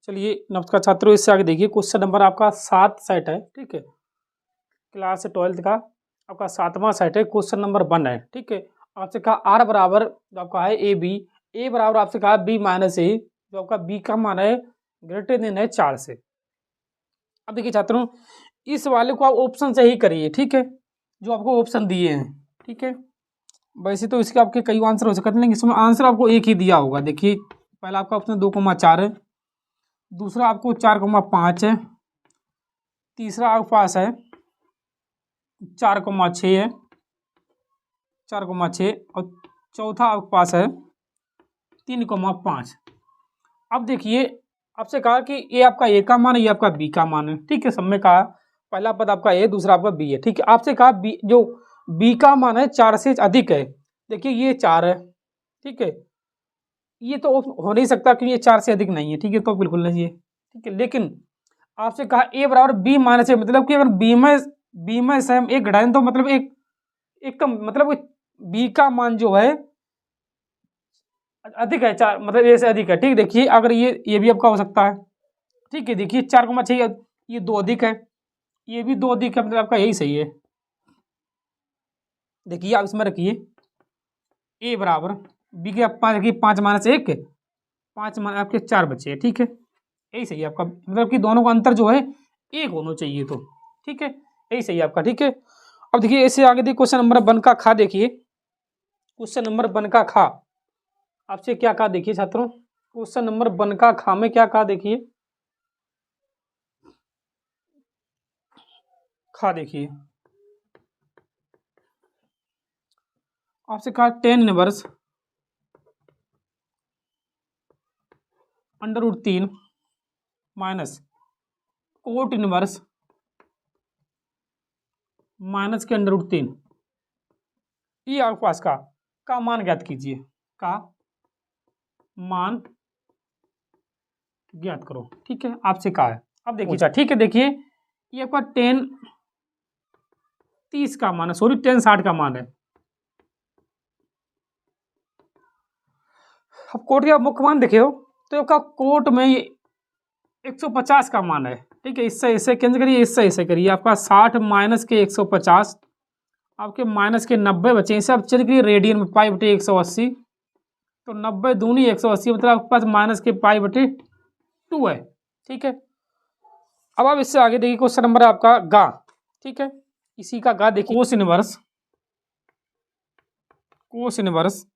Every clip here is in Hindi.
चलिए नमस्कार छात्रों, इससे आगे देखिए क्वेश्चन नंबर आपका 7 सेट है। ठीक है, क्लास 12th का आपका 7वां सेट है। क्वेश्चन नंबर 1 है। ठीक है, आपसे कहा आर बराबर जो आपका है ए बराबर आपसे कहा बी माइनस ए, जो आपका बी का मान है ग्रेटर देन है 4 से। अब देखिए छात्रों, इस वाले को आप ऑप्शन से ही करिए। ठीक है, जो आपको ऑप्शन दिए हैं। ठीक है, वैसे तो इसके आपके कई आंसर हो सकते हैं, लेकिन इसमें आंसर आपको एक ही दिया होगा। देखिए पहला आपका ऑप्शन 2,4 है, दूसरा आपको 4,5 है, तीसरा आपके पास है 4,6 है, 4,6 और चौथा आपके पास है 3,5। अब देखिए आपसे कहा कि ये आपका ए का मान है, ये आपका बी का मान है। ठीक है, सब में कहा पहला पद आपका ए, दूसरा आपका बी है। ठीक है, आपसे कहा बी जो बी का मान है 4 से अधिक है। देखिए ये 4 है। ठीक है, ये तो हो नहीं सकता कि ये 4 से अधिक नहीं है। ठीक है, तो बिल्कुल नहीं है। ठीक है, लेकिन आपसे कहा ए बराबर बी माइनस ए, मतलब कि अगर बी में से हम एक घटाएं तो मतलब एक का मतलब बी का मान जो है अधिक है 4, मतलब ए से अधिक है। ठीक, देखिए अगर ये भी आपका हो सकता है। ठीक है, देखिए 4,6 ये 2 अधिक है, ये भी 2 अधिक है, मतलब आपका यही सही है। देखिए आप इसमें रखिए ए बराबर बी के पास रखिए 5 माइनस 1, 5 माइनस आपके 4 बचे। ठीक है, यही सही है आपका, मतलब कि दोनों का अंतर जो है एक होना चाहिए। तो ठीक है, यही सही है आपका। ठीक है, अब देखिए इससे आगे देखिए क्वेश्चन नंबर 1 का खा। देखिए क्वेश्चन नंबर 1 का खा आपसे क्या कहा, देखिए छात्रों क्वेश्चन नंबर 1 का खा में क्या कहा, देखिए खा देखिए आपसे कहा tan inverse √3 minus cot inverse minus के √3, ये आपके पास का मान ज्ञात कीजिए। का मान ज्ञात करो। ठीक है, आपसे कहा है। अब देखिए ठीक है, देखिए ये आपका tan 30 का मान है, सॉरी tan 60 का मान है। अब कोट का मुख्य मान देखे हो तो आपका कोट में 150 का मान है। ठीक है, इससे इससे कैंसिल करिए, इससे इससे करिए, आपका 60 माइनस के 150 आपके माइनस के 90 बचे। इसे आप चेक करिए रेडियन में, पाई बटे 180, तो 90 दूनी 180, मतलब आपके पास माइनस के पाई बटे 2 है। ठीक है, अब आप इससे आगे देखिए क्वेश्चन नंबर है आपका गा। ठीक है, इसी का गा देखिए कोस इनवर्स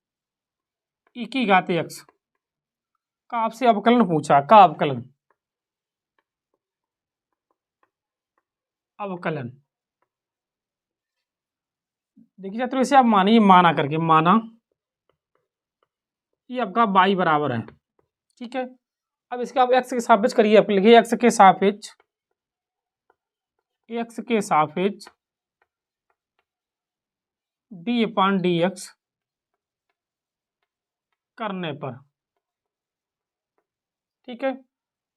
ई की घात एक्स का आपसे अवकलन पूछा। का अवकलन देखिए छात्रों, इसे आप मानिए, माना करके माना ये आपका बाई बराबर है। ठीक है, अब इसका आप एक्स के सापेक्ष करिए, आप लिखिए एक्स के सापेक्ष d/dx करने पर। ठीक है,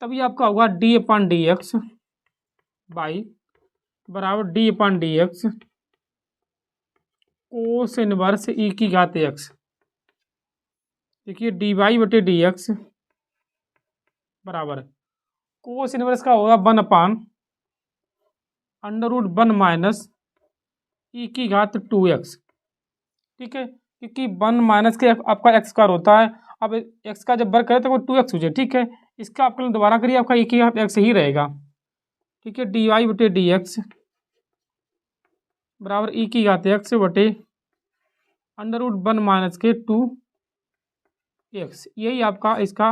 तभी आपका होगा d/dx बाई बराबर d/dx कोस इनवर्स ई की घात एक्स। देखिए dy/dx बराबर कोस इनवर्स का होगा 1/√1 माइनस ई की घात 2x। ठीक है, क्योंकि 1 माइनस के आपका एक्स स्क्वायर होता है। अब एक्स का जब वर्ग करें तो वो 2x हो जाए। ठीक है, इसका आप दोबारा करिए, आपका ई की घात एक्स ही रहेगा। ठीक है, dy/dx बराबर ई की घात एक्स बटे √1 माइनस के 2x, यही आपका इसका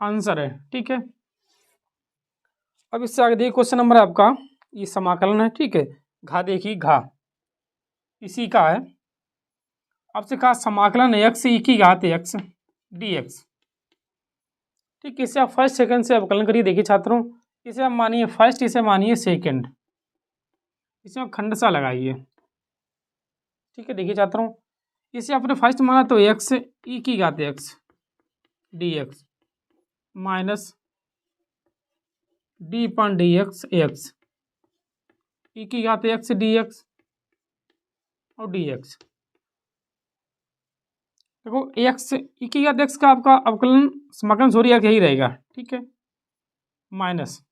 आंसर है। ठीक है, अब इससे आगे देखिए क्वेश्चन नंबर है आपका, ये समाकलन है। ठीक है, घा देखिए घा इसी का है। आपसे कहा समाकलन एक्स ई की घात एक्स dx। ठीक है, इसे आप फर्स्ट सेकंड से अवकलन करिए। देखिए छात्रों, इसे आप मानिए फर्स्ट, इसे मानिए सेकंड, इसे आप खंडसा लगाइए। ठीक है, देखिए छात्रों, इसे आपने फर्स्ट माना तो एक्स ई की घात x dx minus d/dx x e की घात एक्स dx और dx। देखो एक्स ई की घात एक्स का आपका अवकलन समाकलन सॉरी यही रहेगा। ठीक है, माइनस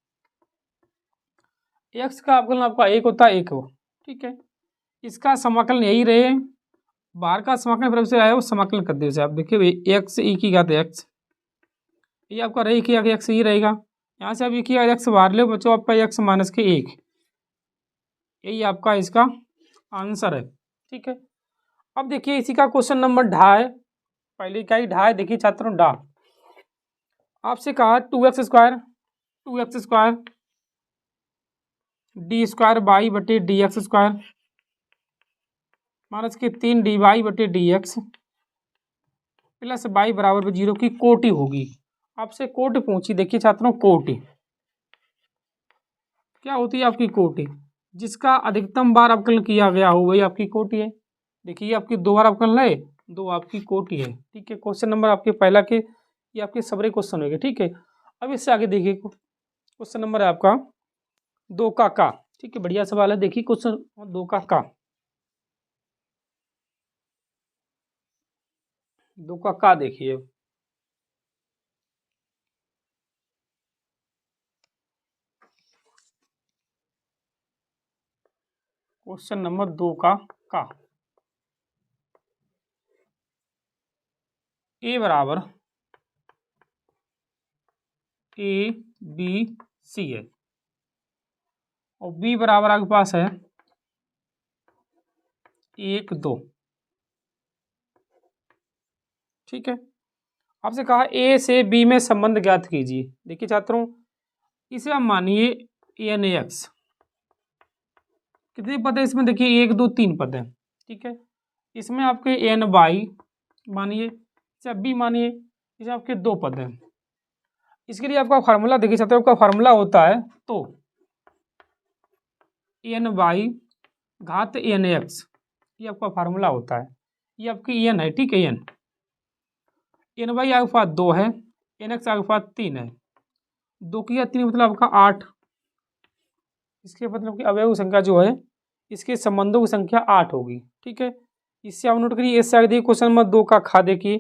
एक्स का अवकलन आपका एक होता है, एक हो, ठीक है। इसका समाकलन यही रहे, बाहर का समाकलन फिर से आया वो समाकलन कर दीजिए आप। देखिए एक्स ई की घात एक्स, ये आपका रही कि एक्स ही रहेगा। यहाँ से आप ई की घात एक्स बाहर ले बच्चों, आपका एक्स माइनस के एक, यही आपका इसका आंसर है, ठीक है। अब देखिए इसी का क्वेश्चन नंबर ढा है, पहले क्या ही ढा है, देखिए छात्रों ढा आपसे कहा 2x square D square by बटे डी एक्स स्क्वायर माइनस के 3 डी वाई बटे डी एक्स प्लस बाई बराबर 0 की कोटि होगी। आपसे कोटि पूछी, देखिए छात्रों कोटि क्या होती है आपकी कोटि, जिसका अधिकतम बार अवकलन किया गया हो वही आपकी कोटि है। देखिए आपकी 2 बार अवकलन है, 2 आपकी कोटि है, ठीक है। क्वेश्चन नंबर आपके पहला के ये आपके सबरे क्वेश्चन हो गए, ठीक है। अब इससे आगे देखिए क्वेश्चन नंबर है आपका 2 का, ठीक है, बढ़िया सवाल है। देखिए क्वेश्चन 2 का 2 का देखिए, क्वेश्चन नंबर 2 का ए बराबर ए बी सी है और बी बराबर आपके पास है 1 2, ठीक है। आपसे कहा ए से बी में संबंध ज्ञात कीजिए। देखिए छात्रों इसे आप मानिए एन एक्स, कितने पद है इसमें, देखिए 1 2 3 पद है, ठीक है। इसमें आपके एन बाई मानिए, इसे बी मानिए, इसे आपके 2 पद हैं। इसके लिए आपका फार्मूला देखिए छात्रों, आपका फार्मूला होता है तो एन बाई घात एन एक्स, ये आपका फार्मूला होता है, ये आपकी एन है, ठीक है। एन बाई आपके पास 2 है, एन एक्स आपके पास 3 है, 2 की 3 मतलब आपका 8, इसके मतलब कि अवयव संख्या जो है इसके संबंधों की संख्या 8 होगी, ठीक है। इससे आप नोट करिए। इससे आगे देखिए क्वेश्चन नंबर 2 का खा, देखिए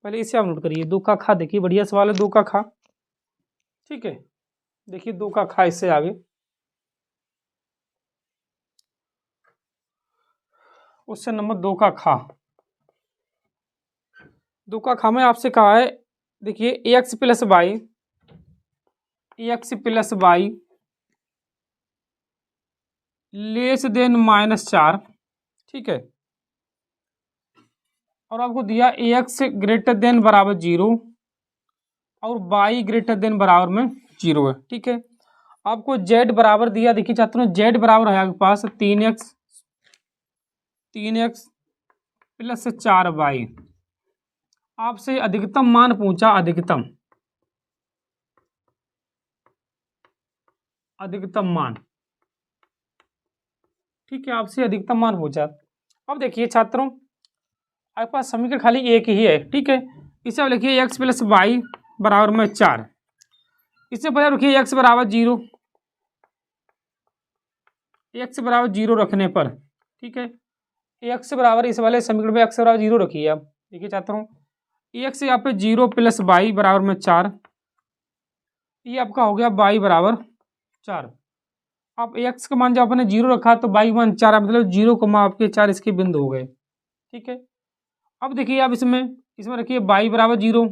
पहले इससे आप नोट करिए 2 का खा, देखिए बढ़िया सवाल है 2 का खा, ठीक है। देखिए 2 का खा, इससे आगे क्वेश्चन नंबर 2 का खा, 2 का खा में आपसे कहा है, देखिए X plus Y less than -4, ठीक है। और आपको दिया एक्स ग्रेटर देन बराबर 0 और वाई ग्रेटर देन बराबर में 0 है, ठीक है। आपको जेड बराबर दिया, देखिए छात्रों जेड बराबर है आपके पास 3x प्लस 4y। आपसे अधिकतम मान पूछा, अधिकतम मान, ठीक है। आपसे अधिकतम मान पूछा। अब देखिए छात्रों आपके पास समीकरण खाली एक ही है, ठीक है। इसे आप लिखिए एक्स प्लस वाई बराबर में 4, इससे पहले रखिए एक्स बराबर 0, एक्स बराबर 0 रखने पर, ठीक है। एक्स बराबर इस वाले समीकरण में एक्स बराबर 0 रखिए आप। देखिए छात्रों एक्स यहाँ पे 0 प्लस वाई बराबर में 4, ये आपका हो गया वाई बराबर 4। आप एक्स का मान जब आपने 0 रखा तो वाई मान 4, मतलब 0, आपके 4 इसके बिंदु हो गए, ठीक है। अब देखिए आप इसमें रखिए वाई बराबर 0,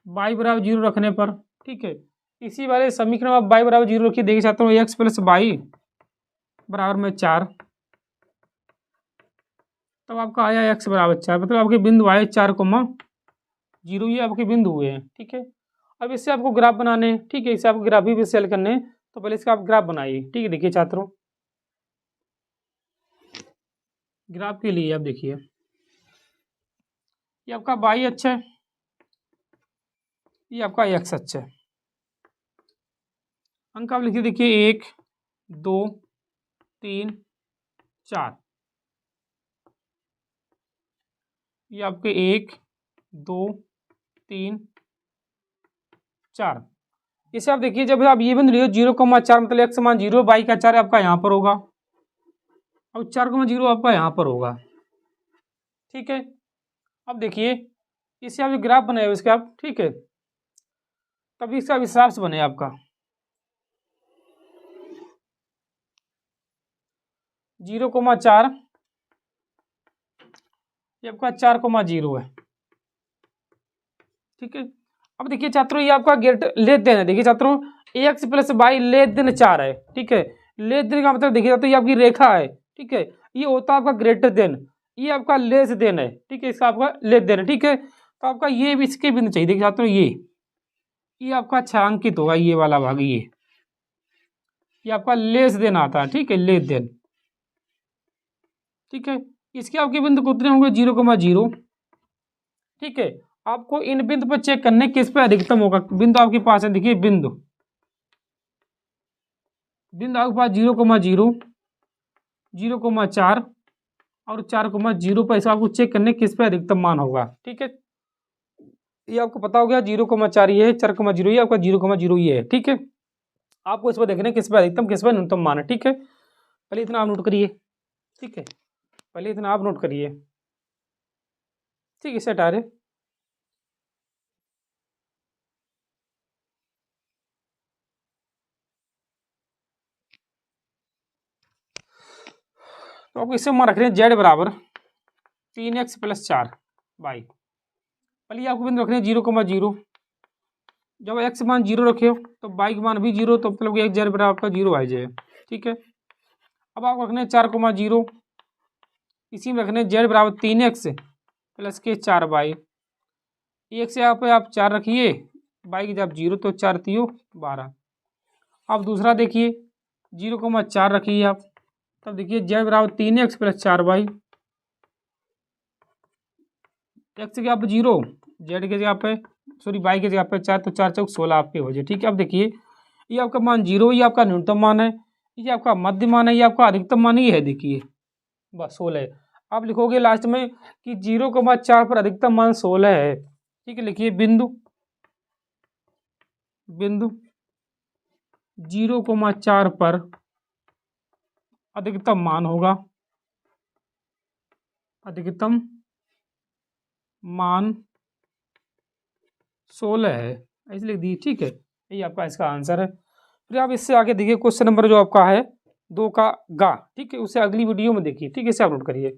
वाई बराबर 0 रखने पर, ठीक है। इसी वाले समीकरण में आप वाई बराबर 0 रखिए। देखिए चाहता हूँ एक्स प्लस वाई बराबर में 4, तब आपका आया एक्स बराबर 4, मतलब आपके बिंदु आए 4, 0, ये आपके बिंदु हुए हैं, ठीक है। अब इससे आपको ग्राफ बनाने हैं, ठीक है। इससे आपको ग्राफ भी सेल करने हैं, तो पहले इसका आप ग्राफ बनाइए, ठीक है। देखिए छात्रों ग्राफ के लिए आप देखिए ये आपका वाई अच्छा है, ये आपका एक्स अच्छा है। अंक आप लिखिए, देखिए 1 2 3 4, ये आपके 1 2 3 4। इसे आप देखिए जब आप ये बिंदु लियो 0,4 मतलब एक्स मान 0, वाई का 4 आपका यहाँ पर होगा और 4,0 आपका यहाँ पर होगा, ठीक है। अब देखिए इसे आप ग्राफ बनाए इसके आप, ठीक है। तभी इसका हिसाब से बने आपका 0,4 ये आपका 4,0 है। ठीक है, अब देखिए छात्रों ये आपका गेट लेन देन है। देखिए छात्रों एक्स प्लस वाई लेन देन 4 है। ठीक है, लेन देन का मतलब देखिए छात्रों ये आपकी रेखा है। ठीक है, ये होता है आपका ग्रेटर देन, ये आपका लेस देन है। ठीक है, इसका आपका लेस देन है। ठीक है, तो आपका ये भी इसके बिंदु चाहिए। देखिए छात्रों ये आपका छायांकित होगा, ये वाला भाग ये आपका लेस देन आता है। ठीक है, लेस देन। ठीक है, इसके आपके बिंदु कितने होंगे 0,0। ठीक है, आपको इन बिंदु पर चेक करने किस पे अधिकतम होगा। बिंदु आपके पास है, देखिए बिंदु आपके पास 0,0, 0,4 और 4,0 पर इसका आपको चेक करने किस पे अधिकतम मान होगा। ठीक है, ये आपको पता हो गया 0,4 ये है, 4,0 ये आपका 0,0 ये है। ठीक है, आपको इस पर देखना किस पे अधिकतम किस पे न्यूनतम मान है। ठीक है, पहले इतना आप नोट करिए। ठीक है, पहले इतना आप नोट करिए। ठीक है, सेट आ रहे। तो आपको इससे मान रख रहे हैं जेड बराबर 3x + 4y। पहले आपको बिंदु रखने 0,0। जब x मान 0 रखे हो तो y का मान भी 0, तो मतलब एक जेड बराबर आपका 0 आ जाए। ठीक है, अब आप रखने 4,0, इसी में रखने जेड बराबर 3x + 4y। एक से यहाँ पे आप 4 रखिए, y की जब 0 तो 4 3 12। अब दूसरा देखिए 0,4 रखिए आप, तब देखिए जेड बराबर 3x + 4y। एक्स की जगह पे 0, जेड की जगह पे सॉरी y की जगह पे 4, तो 4 चौक 16 आपके हो जाए। ठीक है, अब देखिए ये आपका मान 0, ये आपका न्यूनतम मान है, ये आपका मध्य मान है, ये आपका अधिकतम मान ही है। देखिए बस 16 है। आप लिखोगे लास्ट में कि 0,4 पर अधिकतम मान 16 है। ठीक है, लिखिए बिंदु 0,4 पर अधिकतम मान होगा, अधिकतम मान 16 है, ऐसे लिख दी। ठीक है, ये आपका इसका आंसर है। फिर आप इससे आगे देखिए क्वेश्चन नंबर जो आपका है 2 का गा। ठीक है, उसे अगली वीडियो में देखिए। ठीक है, इसे आप नोट करिए।